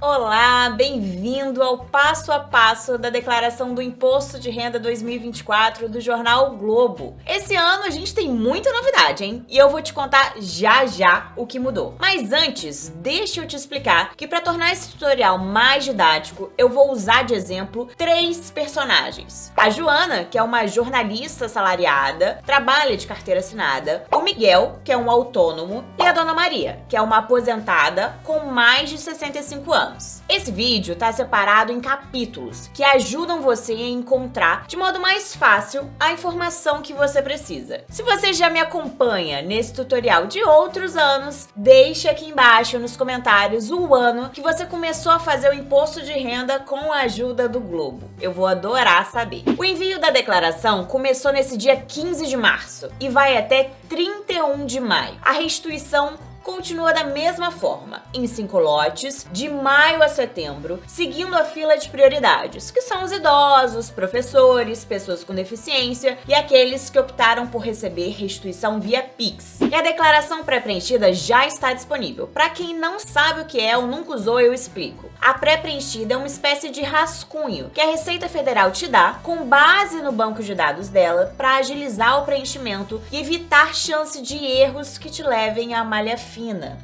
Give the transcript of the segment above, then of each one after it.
Olá, bem-vindo ao passo a passo da declaração do Imposto de Renda 2024 do jornal o Globo. Esse ano a gente tem muita novidade, hein? E eu vou te contar já já o que mudou. Mas antes, deixa eu te explicar que para tornar esse tutorial mais didático, eu vou usar de exemplo 3 personagens. A Joana, que é uma jornalista assalariada, trabalha de carteira assinada, o Miguel, que é um autônomo, e a Dona Maria, que é uma aposentada com mais de 65 anos. Esse vídeo está separado em capítulos que ajudam você a encontrar de modo mais fácil a informação que você precisa. Se você já me acompanha nesse tutorial de outros anos, deixa aqui embaixo nos comentários o ano que você começou a fazer o imposto de renda com a ajuda do Globo. Eu vou adorar saber. O envio da declaração começou nesse dia 15 de março e vai até 31 de maio. A restituição continua da mesma forma, em 5 lotes, de maio a setembro, seguindo a fila de prioridades, que são os idosos, professores, pessoas com deficiência e aqueles que optaram por receber restituição via Pix. E a declaração pré-preenchida já está disponível. Para quem não sabe o que é ou nunca usou, eu explico. A pré-preenchida é uma espécie de rascunho que a Receita Federal te dá com base no banco de dados dela para agilizar o preenchimento e evitar chance de erros que te levem à malha fina.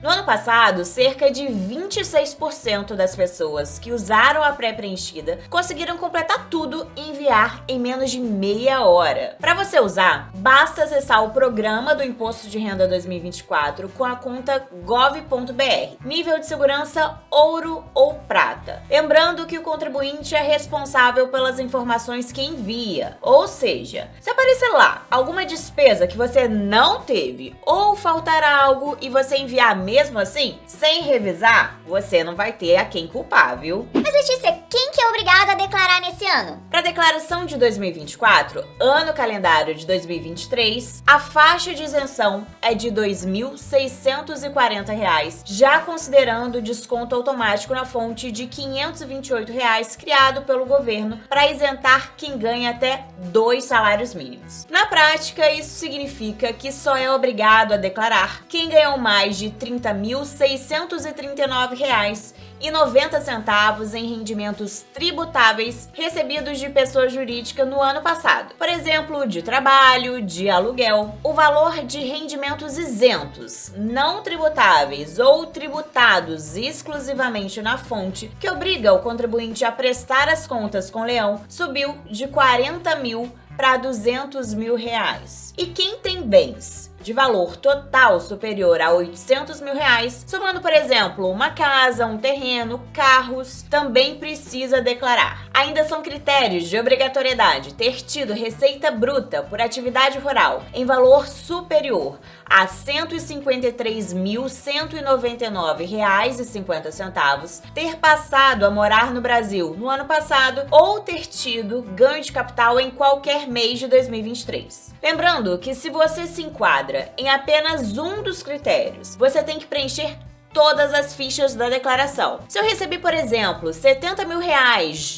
No ano passado, cerca de 26% das pessoas que usaram a pré-preenchida conseguiram completar tudo e enviar em menos de meia hora. Para você usar, basta acessar o programa do Imposto de Renda 2024 com a conta gov.br, nível de segurança ouro ou prata. Lembrando que o contribuinte é responsável pelas informações que envia, ou seja, se aparecer lá alguma despesa que você não teve ou faltar algo e você enviar mesmo assim, sem revisar, você não vai ter a quem culpar, viu? Mas Letícia, quem que é obrigado a declarar nesse ano? Para a declaração de 2024, ano calendário de 2023, a faixa de isenção é de R$ 2.640, já considerando o desconto automático na fonte de R$ 528 criado pelo governo para isentar quem ganha até 2 salários mínimos. Na prática, isso significa que só é obrigado a declarar quem ganhou mais de R$ 30.639,90 em rendimentos tributáveis recebidos de pessoa jurídica no ano passado. Por exemplo, de trabalho, de aluguel. O valor de rendimentos isentos, não tributáveis ou tributados exclusivamente na fonte, que obriga o contribuinte a prestar as contas com leão, subiu de 40 mil para 200 mil reais. E quem tem bens de valor total superior a 800 mil reais, somando, por exemplo, uma casa, um terreno, carros, também precisa declarar. Ainda são critérios de obrigatoriedade ter tido receita bruta por atividade rural em valor superior a R$ 153.199,50, ter passado a morar no Brasil no ano passado ou ter tido ganho de capital em qualquer mês de 2023. Lembrando que se você se enquadra em apenas um dos critérios, você tem que preencher todas as fichas da declaração. Se eu recebi, por exemplo, R$ 70 mil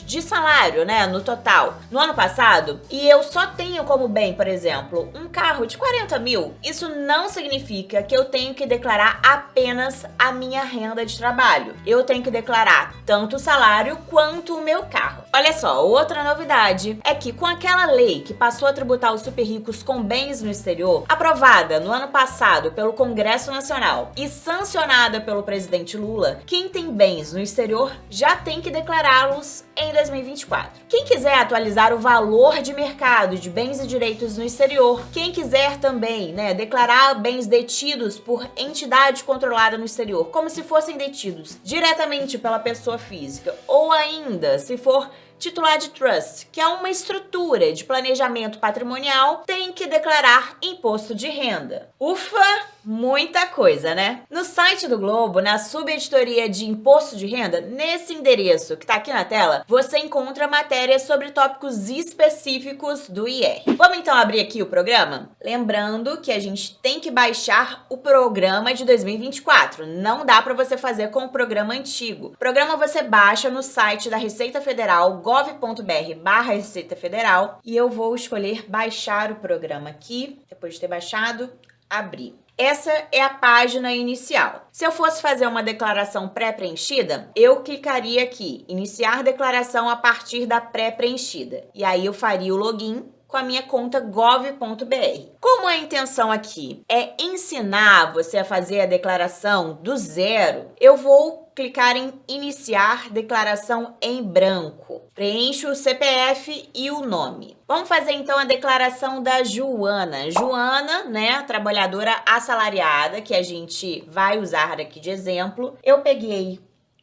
de salário, no total, no ano passado, e eu só tenho como bem, por exemplo, um carro de 40 mil, isso não significa que eu tenho que declarar apenas a minha renda de trabalho. Eu tenho que declarar tanto o salário quanto o meu carro. Olha só, outra novidade é que com aquela lei que passou a tributar os super ricos com bens no exterior, aprovada no ano passado pelo Congresso Nacional e sancionada pelo presidente Lula, quem tem bens no exterior já tem que declará-los em 2024. Quem quiser atualizar o valor de mercado de bens e direitos no exterior, quem quiser também, declarar bens detidos por entidade controlada no exterior, como se fossem detidos diretamente pela pessoa física, ou ainda, se for titular de trust, que é uma estrutura de planejamento patrimonial, tem que declarar imposto de renda. Ufa! Muita coisa, né? No site do Globo, na subeditoria de imposto de renda, nesse endereço que tá aqui na tela, você encontra matérias sobre tópicos específicos do IR. Vamos então abrir aqui o programa? Lembrando que a gente tem que baixar o programa de 2024. Não dá para você fazer com o programa antigo. O programa você baixa no site da Receita Federal, gov.br/Receita Federal, e eu vou escolher baixar o programa aqui, depois de ter baixado, abrir. Essa é a página inicial. Se eu fosse fazer uma declaração pré-preenchida, eu clicaria aqui, iniciar declaração a partir da pré-preenchida. E aí eu faria o login com a minha conta gov.br. Como a intenção aqui é ensinar você a fazer a declaração do zero, eu vou clicar em iniciar declaração em branco. Preencho o CPF e o nome. Vamos fazer então a declaração da Joana. Joana, né, trabalhadora assalariada, que a gente vai usar aqui de exemplo. Eu peguei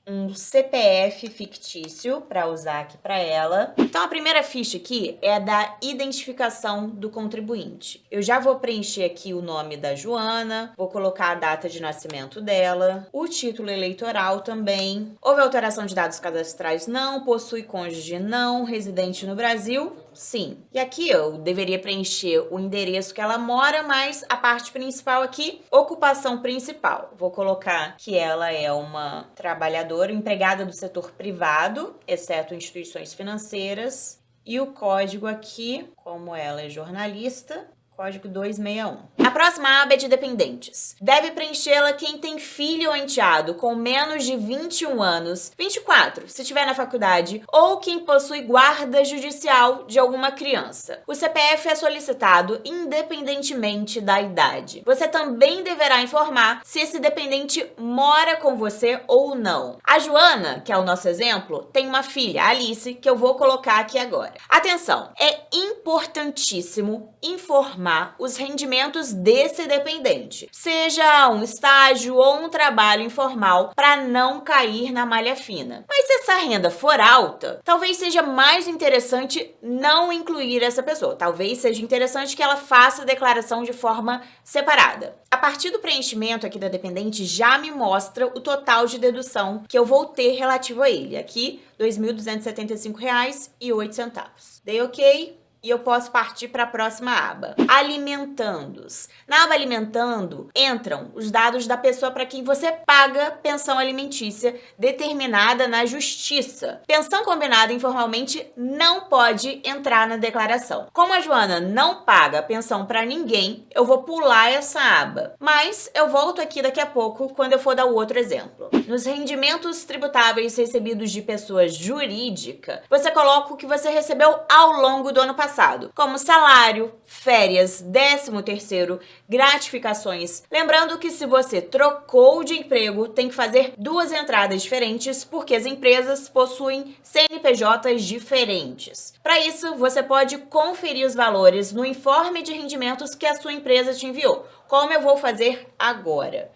um CPF fictício para usar aqui para ela. Então, a primeira ficha aqui é a da identificação do contribuinte. Eu já vou preencher aqui o nome da Joana, vou colocar a data de nascimento dela, o título eleitoral também. Houve alteração de dados cadastrais? Não. Possui cônjuge? Não. Residente no Brasil? Sim. E aqui eu deveria preencher o endereço que ela mora, mas a parte principal aqui, ocupação principal. Vou colocar que ela é uma trabalhadora, empregada do setor privado, exceto instituições financeiras. E o código aqui, como ela é jornalista, código 261. A próxima aba é de dependentes. Deve preenchê-la quem tem filho ou enteado com menos de 21 anos, 24, se estiver na faculdade, ou quem possui guarda judicial de alguma criança. O CPF é solicitado independentemente da idade. Você também deverá informar se esse dependente mora com você ou não. A Joana, que é o nosso exemplo, tem uma filha, a Alice, que eu vou colocar aqui agora. Atenção, é importantíssimo informar os rendimentos desse dependente, seja um estágio ou um trabalho informal, para não cair na malha fina. Mas se essa renda for alta, talvez seja mais interessante não incluir essa pessoa. Talvez seja interessante que ela faça a declaração de forma separada. A partir do preenchimento aqui da dependente, já me mostra o total de dedução que eu vou ter relativo a ele. Aqui, R$ 2.275,08. Dei OK. E eu posso partir para a próxima aba. Alimentandos. Na aba Alimentando, entram os dados da pessoa para quem você paga pensão alimentícia determinada na Justiça. Pensão combinada informalmente não pode entrar na declaração. Como a Joana não paga pensão para ninguém, eu vou pular essa aba. Mas eu volto aqui daqui a pouco quando eu for dar o outro exemplo. Nos rendimentos tributáveis recebidos de pessoa jurídica, você coloca o que você recebeu ao longo do ano passado, como salário, férias, 13º, gratificações. Lembrando que se você trocou de emprego, tem que fazer duas entradas diferentes, porque as empresas possuem CNPJs diferentes. Para isso, você pode conferir os valores no informe de rendimentos que a sua empresa te enviou, como eu vou fazer agora.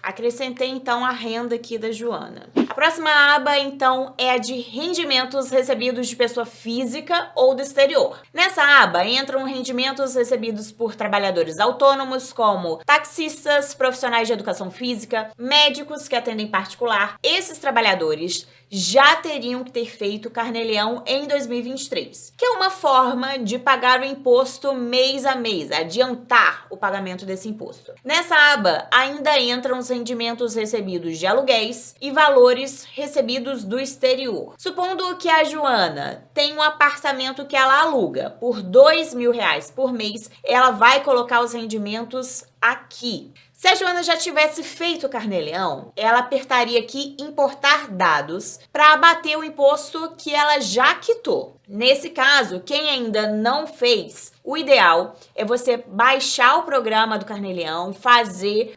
Acrescentei, então, a renda aqui da Joana. A próxima aba, então, é a de rendimentos recebidos de pessoa física ou do exterior. Nessa aba, entram rendimentos recebidos por trabalhadores autônomos, como taxistas, profissionais de educação física, médicos que atendem particular. Esses trabalhadores já teriam que ter feito Carnê-Leão em 2023, que é uma forma de pagar o imposto mês a mês, adiantar o pagamento desse imposto. Nessa aba, ainda entram os rendimentos recebidos de aluguéis e valores recebidos do exterior. Supondo que a Joana tem um apartamento que ela aluga por R$ 2.000 por mês, ela vai colocar os rendimentos aqui. Se a Joana já tivesse feito o Carnê-Leão, ela apertaria aqui importar dados para abater o imposto que ela já quitou. Nesse caso, quem ainda não fez, o ideal é você baixar o programa do Carnê-Leão,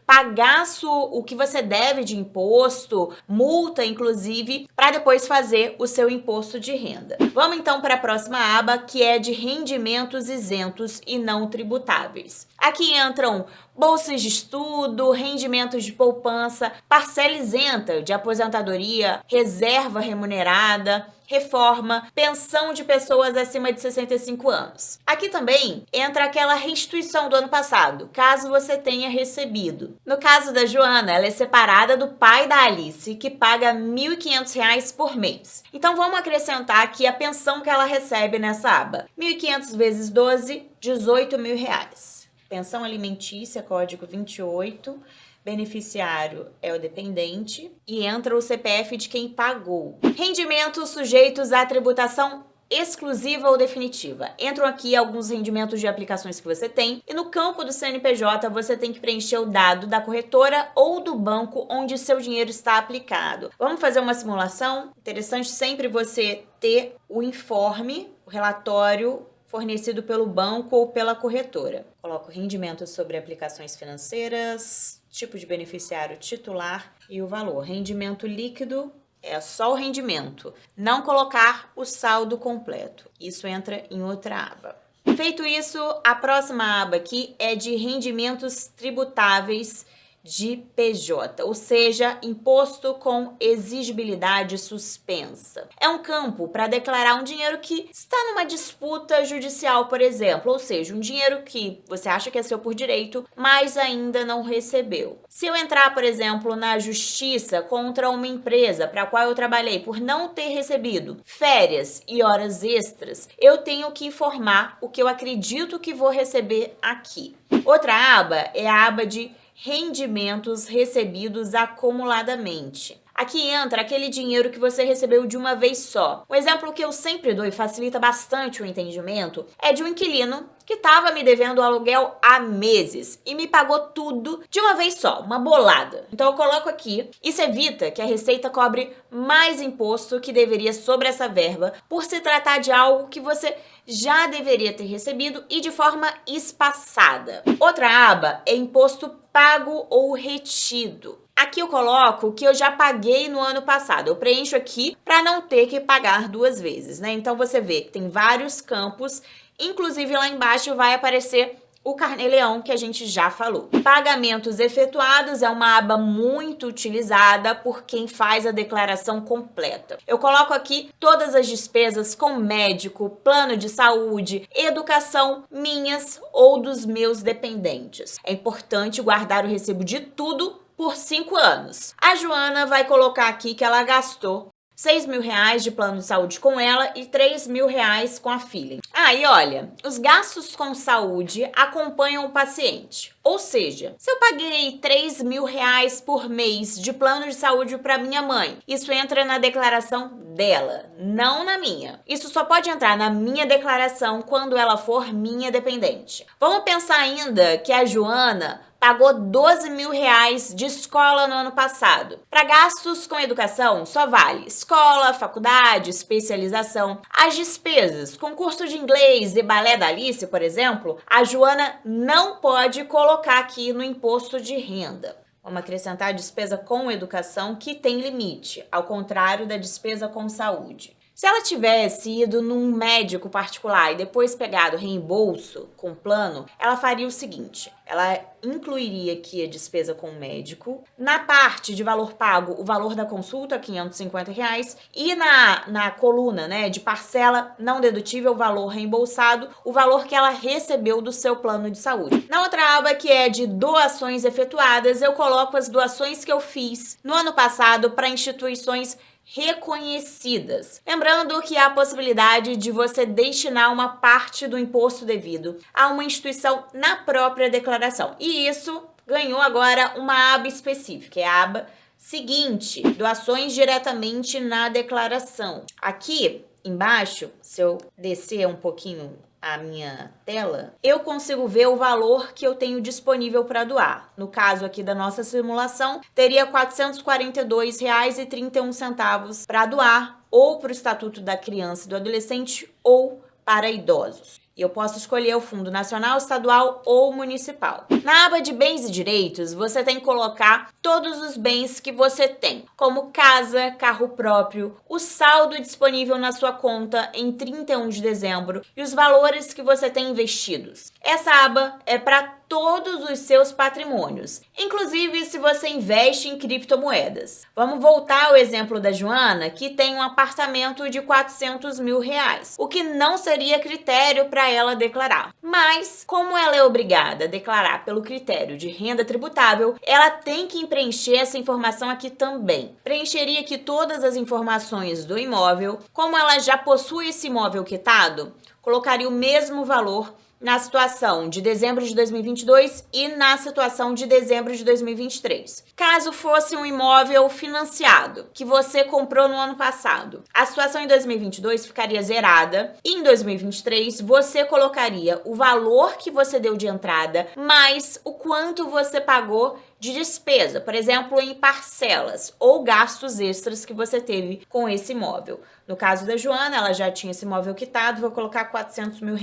pagar o que você deve de imposto, multa inclusive, para depois fazer o seu imposto de renda. Vamos então para a próxima aba, que é de rendimentos isentos e não tributáveis. Aqui entram bolsas de estudo, rendimentos de poupança, parcela isenta de aposentadoria, reserva remunerada, reforma, pensão de pessoas acima de 65 anos. Aqui também entra aquela restituição do ano passado, caso você tenha recebido. No caso da Joana, ela é separada do pai da Alice, que paga R$ 1.500 por mês. Então vamos acrescentar aqui a pensão que ela recebe nessa aba. 1.500 vezes 12, R$ 18.000. Pensão alimentícia, código 28. Beneficiário é o dependente e entra o CPF de quem pagou. Rendimentos sujeitos à tributação exclusiva ou definitiva. Entram aqui alguns rendimentos de aplicações que você tem e no campo do CNPJ você tem que preencher o dado da corretora ou do banco onde seu dinheiro está aplicado. Vamos fazer uma simulação? Interessante sempre você ter o informe, o relatório fornecido pelo banco ou pela corretora. Coloco rendimento sobre aplicações financeiras, tipo de beneficiário titular e o valor. Rendimento líquido é só o rendimento, não colocar o saldo completo. Isso entra em outra aba. Feito isso, a próxima aba aqui é de rendimentos tributáveis de PJ, ou seja, imposto com exigibilidade suspensa. É um campo para declarar um dinheiro que está numa disputa judicial, por exemplo, ou seja, um dinheiro que você acha que é seu por direito, mas ainda não recebeu. Se eu entrar, por exemplo, na justiça contra uma empresa para a qual eu trabalhei por não ter recebido férias e horas extras, eu tenho que informar o que eu acredito que vou receber aqui. Outra aba é a aba de rendimentos recebidos acumuladamente. Aqui entra aquele dinheiro que você recebeu de uma vez só. Um exemplo que eu sempre dou e facilita bastante o entendimento é de um inquilino que estava me devendo aluguel há meses e me pagou tudo de uma vez só, uma bolada. Então eu coloco aqui, isso evita que a Receita cobre mais imposto que deveria sobre essa verba, por se tratar de algo que você já deveria ter recebido e de forma espaçada. Outra aba é imposto pago ou retido. Aqui eu coloco o que eu já paguei no ano passado. Eu preencho aqui para não ter que pagar duas vezes, né? Então você vê que tem vários campos, inclusive lá embaixo vai aparecer o Carnê-Leão que a gente já falou. Pagamentos efetuados é uma aba muito utilizada por quem faz a declaração completa. Eu coloco aqui todas as despesas com médico, plano de saúde, educação, minhas ou dos meus dependentes. É importante guardar o recibo de tudo por 5 anos. A Joana vai colocar aqui que ela gastou R$6.000 de plano de saúde com ela e R$3.000 com a filha. E olha, os gastos com saúde acompanham o paciente. Ou seja, se eu paguei R$3.000 por mês de plano de saúde para minha mãe, isso entra na declaração dela, não na minha. Isso só pode entrar na minha declaração quando ela for minha dependente. Vamos pensar ainda que a Joana pagou R$12.000 de escola no ano passado. Para gastos com educação, só vale escola, faculdade, especialização. As despesas com curso de inglês e balé da Alice, por exemplo, a Joana não pode colocar aqui no imposto de renda. Vamos acrescentar a despesa com educação, que tem limite, ao contrário da despesa com saúde. Se ela tivesse ido num médico particular e depois pegado reembolso com plano, ela faria o seguinte: ela incluiria aqui a despesa com o médico, na parte de valor pago, o valor da consulta, R$550, e na coluna, né, de parcela não dedutível, o valor reembolsado, o valor que ela recebeu do seu plano de saúde. Na outra aba, que é de doações efetuadas, eu coloco as doações que eu fiz no ano passado para instituições reconhecidas. Lembrando que há a possibilidade de você destinar uma parte do imposto devido a uma instituição na própria declaração. E isso ganhou agora uma aba específica, é a aba seguinte, doações diretamente na declaração. Aqui embaixo, se eu descer um pouquinho a minha tela, eu consigo ver o valor que eu tenho disponível para doar. No caso aqui da nossa simulação, teria R$442,31 para doar ou para o Estatuto da Criança e do Adolescente ou para idosos. E eu posso escolher o Fundo Nacional, Estadual ou Municipal. Na aba de Bens e Direitos, você tem que colocar todos os bens que você tem, como casa, carro próprio, o saldo disponível na sua conta em 31 de dezembro e os valores que você tem investidos. Essa aba é para todos os seus patrimônios, inclusive se você investe em criptomoedas. Vamos voltar ao exemplo da Joana, que tem um apartamento de R$400.000, o que não seria critério para ela declarar. Mas, como ela é obrigada a declarar pelo critério de renda tributável, ela tem que preencher essa informação aqui também. Preencheria aqui todas as informações do imóvel. Como ela já possui esse imóvel quitado, colocaria o mesmo valor na situação de dezembro de 2022 e na situação de dezembro de 2023. Caso fosse um imóvel financiado que você comprou no ano passado, a situação em 2022 ficaria zerada e em 2023 você colocaria o valor que você deu de entrada mais o quanto você pagou de despesa, por exemplo, em parcelas ou gastos extras que você teve com esse imóvel. No caso da Joana, ela já tinha esse imóvel quitado, vou colocar R$400 mil.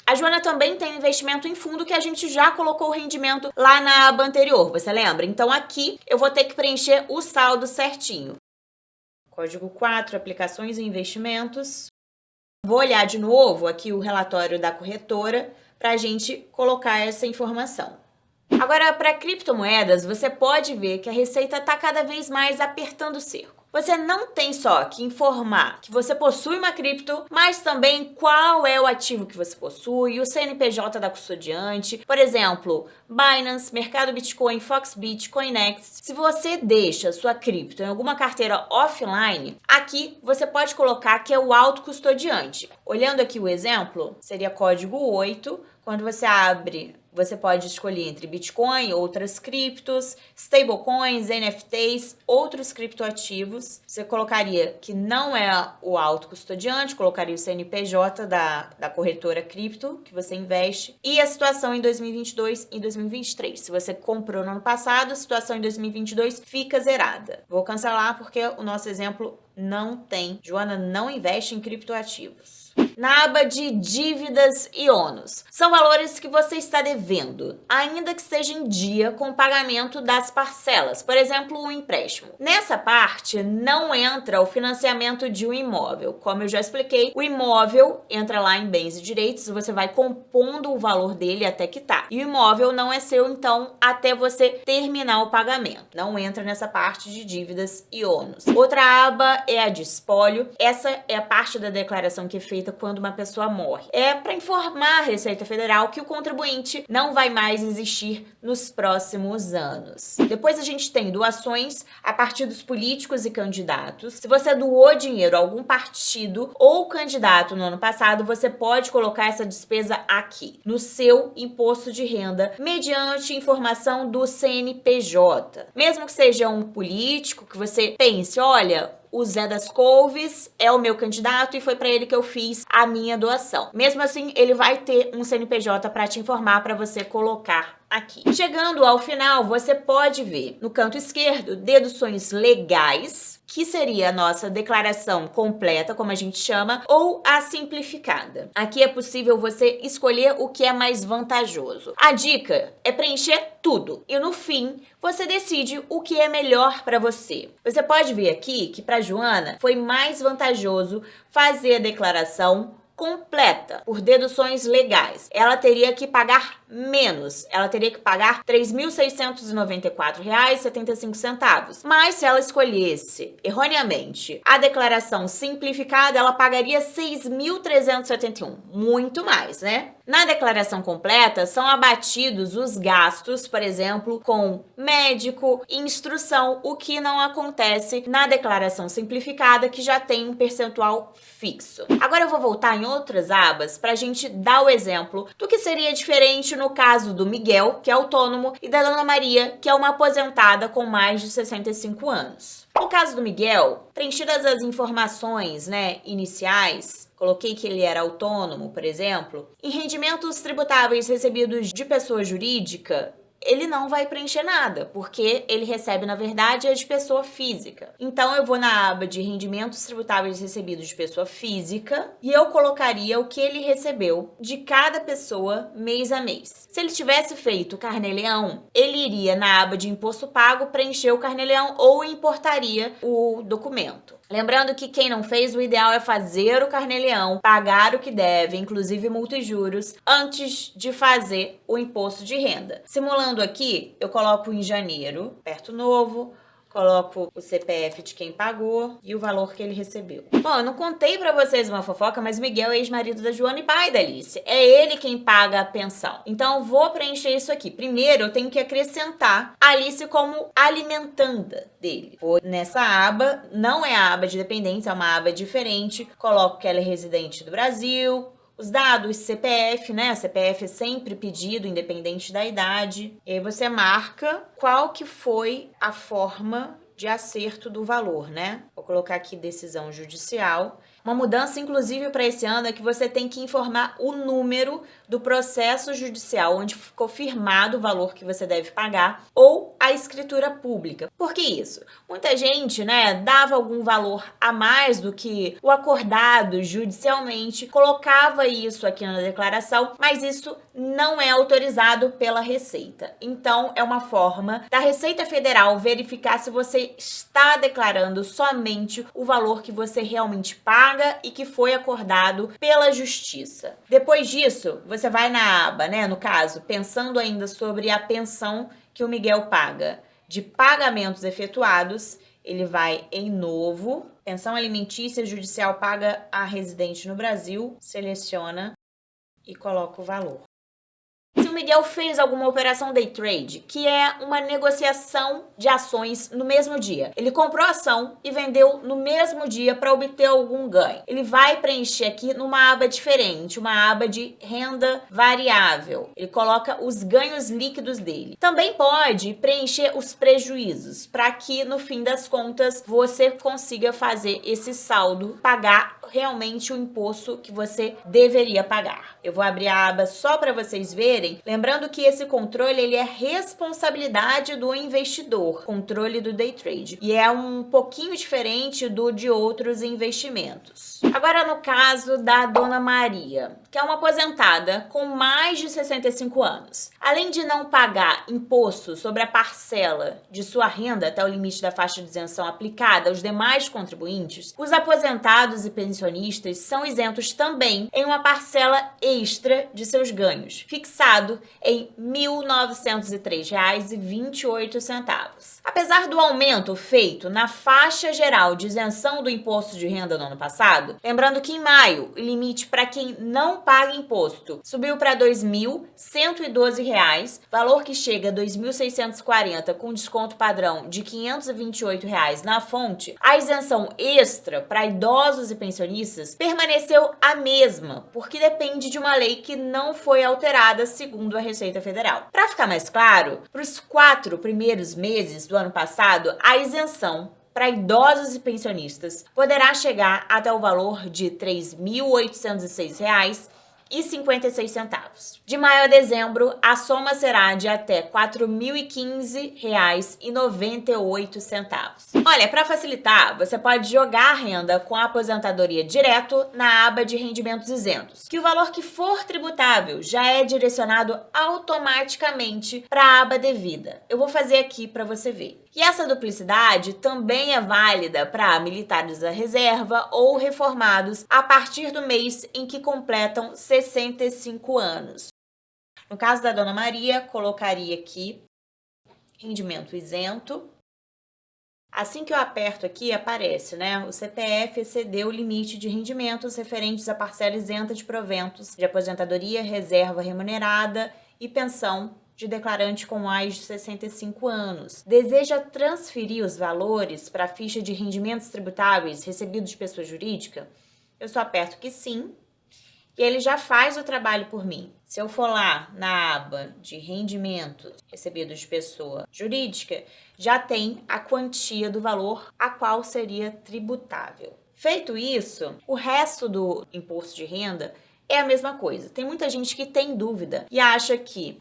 A Joana também tem investimento em fundo que a gente já colocou o rendimento lá na aba anterior, você lembra? Então aqui eu vou ter que preencher o saldo certinho. Código 4, aplicações e investimentos. Vou olhar de novo aqui o relatório da corretora para a gente colocar essa informação. Agora, para criptomoedas, você pode ver que a Receita está cada vez mais apertando o cerco. Você não tem só que informar que você possui uma cripto, mas também qual é o ativo que você possui, o CNPJ da custodiante, por exemplo, Binance, Mercado Bitcoin, Foxbit, Coinex. Se você deixa sua cripto em alguma carteira offline, aqui você pode colocar que é o autocustodiante. Olhando aqui o exemplo, seria código 8, quando você abre, você pode escolher entre Bitcoin, outras criptos, stablecoins, NFTs, outros criptoativos. Você colocaria que não é o autocustodiante, colocaria o CNPJ da corretora cripto que você investe e a situação em 2022 e 2023. Se você comprou no ano passado, a situação em 2022 fica zerada. Vou cancelar porque o nosso exemplo não tem. Joana não investe em criptoativos. Na aba de dívidas e ônus, são valores que você está devendo, ainda que esteja em dia com o pagamento das parcelas, por exemplo, um empréstimo. Nessa parte não entra o financiamento de um imóvel. Como eu já expliquei, o imóvel entra lá em bens e direitos, você vai compondo o valor dele até quitar. E o imóvel não é seu, então, até você terminar o pagamento. Não entra nessa parte de dívidas e ônus. Outra aba é a de espólio. Essa é a parte da declaração que é feita quando uma pessoa morre. É para informar a Receita Federal que o contribuinte não vai mais existir nos próximos anos. Depois a gente tem doações a partidos políticos e candidatos. Se você doou dinheiro a algum partido ou candidato no ano passado, você pode colocar essa despesa aqui, no seu imposto de renda, mediante informação do CNPJ. Mesmo que seja um político, que você pense, olha, o Zé das Couves é o meu candidato e foi para ele que eu fiz a minha doação. Mesmo assim, ele vai ter um CNPJ para te informar, para você colocar aqui. Chegando ao final, você pode ver no canto esquerdo deduções legais, que seria a nossa declaração completa, como a gente chama, ou a simplificada. Aqui é possível você escolher o que é mais vantajoso. A dica é preencher tudo e no fim você decide o que é melhor para você. Você pode ver aqui que para Joana foi mais vantajoso fazer a declaração completa por deduções legais. Ela teria que pagar menos. Ela teria que pagar R$ 3.694,75. Mas se ela escolhesse erroneamente a declaração simplificada, ela pagaria R$ 6.371. Muito mais, né? Na declaração completa, são abatidos os gastos, por exemplo, com médico e instrução, o que não acontece na declaração simplificada, que já tem um percentual fixo. Agora eu vou voltar em outras abas para a gente dar o exemplo do que seria diferente no caso do Miguel, que é autônomo, e da Dona Maria, que é uma aposentada com mais de 65 anos. No caso do Miguel, preenchidas as informações, iniciais, coloquei que ele era autônomo, por exemplo, em rendimentos tributáveis recebidos de pessoa jurídica, ele não vai preencher nada, porque ele recebe, na verdade, a de pessoa física. Então, eu vou na aba de rendimentos tributáveis recebidos de pessoa física e eu colocaria o que ele recebeu de cada pessoa mês a mês. Se ele tivesse feito o Carnê-Leão, ele iria na aba de imposto pago, preencher o Carnê-Leão ou importaria o documento. Lembrando que quem não fez, o ideal é fazer o Carnê-Leão, pagar o que deve, inclusive multa e juros, antes de fazer o imposto de renda. Simulando aqui, eu coloco em janeiro, perto novo, coloco o CPF de quem pagou e o valor que ele recebeu. Bom, eu não contei pra vocês uma fofoca, mas Miguel é ex-marido da Joana e pai da Alice. É ele quem paga a pensão. Então, eu vou preencher isso aqui. Primeiro, eu tenho que acrescentar a Alice como alimentanda dele. Vou nessa aba, não é a aba de dependentes, é uma aba diferente. Coloco que ela é residente do Brasil, os dados CPF, né? CPF é sempre pedido, independente da idade. E aí você marca qual que foi a forma de acerto do valor, né? Vou colocar aqui decisão judicial. Uma mudança, inclusive, para esse ano é que você tem que informar o número do processo judicial onde ficou firmado o valor que você deve pagar ou a escritura pública. Por que isso? Muita gente, né, dava algum valor a mais do que o acordado judicialmente, colocava isso aqui na declaração, mas isso não é autorizado pela Receita. Então, é uma forma da Receita Federal verificar se você está declarando somente o valor que você realmente paga e que foi acordado pela Justiça. Depois disso, você vai na aba, né, no caso, pensando ainda sobre a pensão que o Miguel paga, de pagamentos efetuados, ele vai em novo, pensão alimentícia judicial paga a residente no Brasil, seleciona e coloca o valor. Se o Miguel fez alguma operação day trade, que é uma negociação de ações no mesmo dia, ele comprou a ação e vendeu no mesmo dia para obter algum ganho, ele vai preencher aqui numa aba diferente, uma aba de renda variável. Ele coloca os ganhos líquidos dele. Também pode preencher os prejuízos, para que no fim das contas você consiga fazer esse saldo, pagar realmente o imposto que você deveria pagar. Eu vou abrir a aba só para vocês verem. Lembrando que esse controle ele é responsabilidade do investidor, controle do day trade, e é um pouquinho diferente do de outros investimentos. Agora no caso da Dona Maria, que é uma aposentada com mais de 65 anos. Além de não pagar imposto sobre a parcela de sua renda até o limite da faixa de isenção aplicada aos demais contribuintes, os aposentados e pensionistas são isentos também em uma parcela extra de seus ganhos, fixado em R$ 1.903,28. Apesar do aumento feito na faixa geral de isenção do imposto de renda no ano passado, lembrando que em maio o limite para quem não paga imposto subiu para R$ 2.112, valor que chega a R$ 2.640 com desconto padrão de R$ 528 na fonte, a isenção extra para idosos e pensionistas permaneceu a mesma, porque depende de uma lei que não foi alterada segundo a Receita Federal. Para ficar mais claro, para os 4 primeiros meses do ano passado, a isenção para idosos e pensionistas poderá chegar até o valor de R$ 3.806,56. De maio a dezembro, a soma será de até R$ 4.015,98. Olha, para facilitar, você pode jogar a renda com a aposentadoria direto na aba de rendimentos isentos, que o valor que for tributável já é direcionado automaticamente para a aba devida. Eu vou fazer aqui para você ver. E essa duplicidade também é válida para militares da reserva ou reformados a partir do mês em que completam 65 anos. No caso da Dona Maria, colocaria aqui rendimento isento. Assim que eu aperto aqui, aparece, né? O CPF excedeu o limite de rendimentos referentes à parcela isenta de proventos de aposentadoria, reserva remunerada e pensão de declarante com mais de 65 anos. Deseja transferir os valores para a ficha de rendimentos tributáveis recebidos de pessoa jurídica? Eu só aperto que sim, e ele já faz o trabalho por mim. Se eu for lá na aba de rendimentos recebidos de pessoa jurídica, já tem a quantia do valor a qual seria tributável. Feito isso, o resto do imposto de renda é a mesma coisa. Tem muita gente que tem dúvida e acha que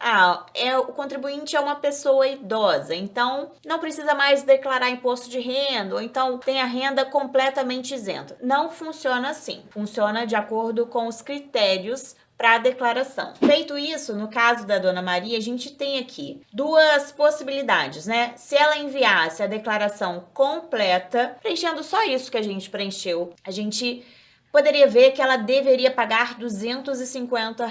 o contribuinte é uma pessoa idosa, então não precisa mais declarar imposto de renda, ou então tem a renda completamente isenta. Não funciona assim. Funciona de acordo com os critérios para a declaração. Feito isso, no caso da Dona Maria, a gente tem aqui duas possibilidades, né? Se ela enviasse a declaração completa, preenchendo só isso que a gente preencheu, a gente poderia ver que ela deveria pagar R$ 250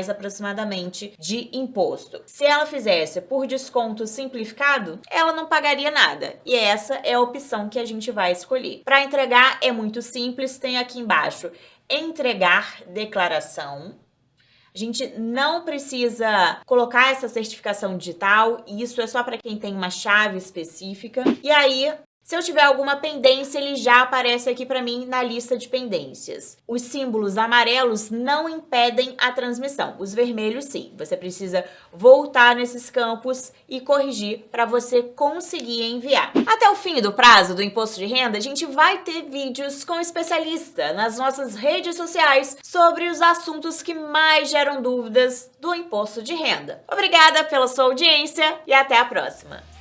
aproximadamente de imposto. Se ela fizesse por desconto simplificado, ela não pagaria nada. E essa é a opção que a gente vai escolher. Para entregar é muito simples, tem aqui embaixo entregar declaração. A gente não precisa colocar essa certificação digital, e isso é só para quem tem uma chave específica. E aí Se eu tiver alguma pendência, ele já aparece aqui para mim na lista de pendências. Os símbolos amarelos não impedem a transmissão, os vermelhos sim. Você precisa voltar nesses campos e corrigir para você conseguir enviar. Até o fim do prazo do imposto de renda, a gente vai ter vídeos com especialista nas nossas redes sociais sobre os assuntos que mais geram dúvidas do imposto de renda. Obrigada pela sua audiência e até a próxima!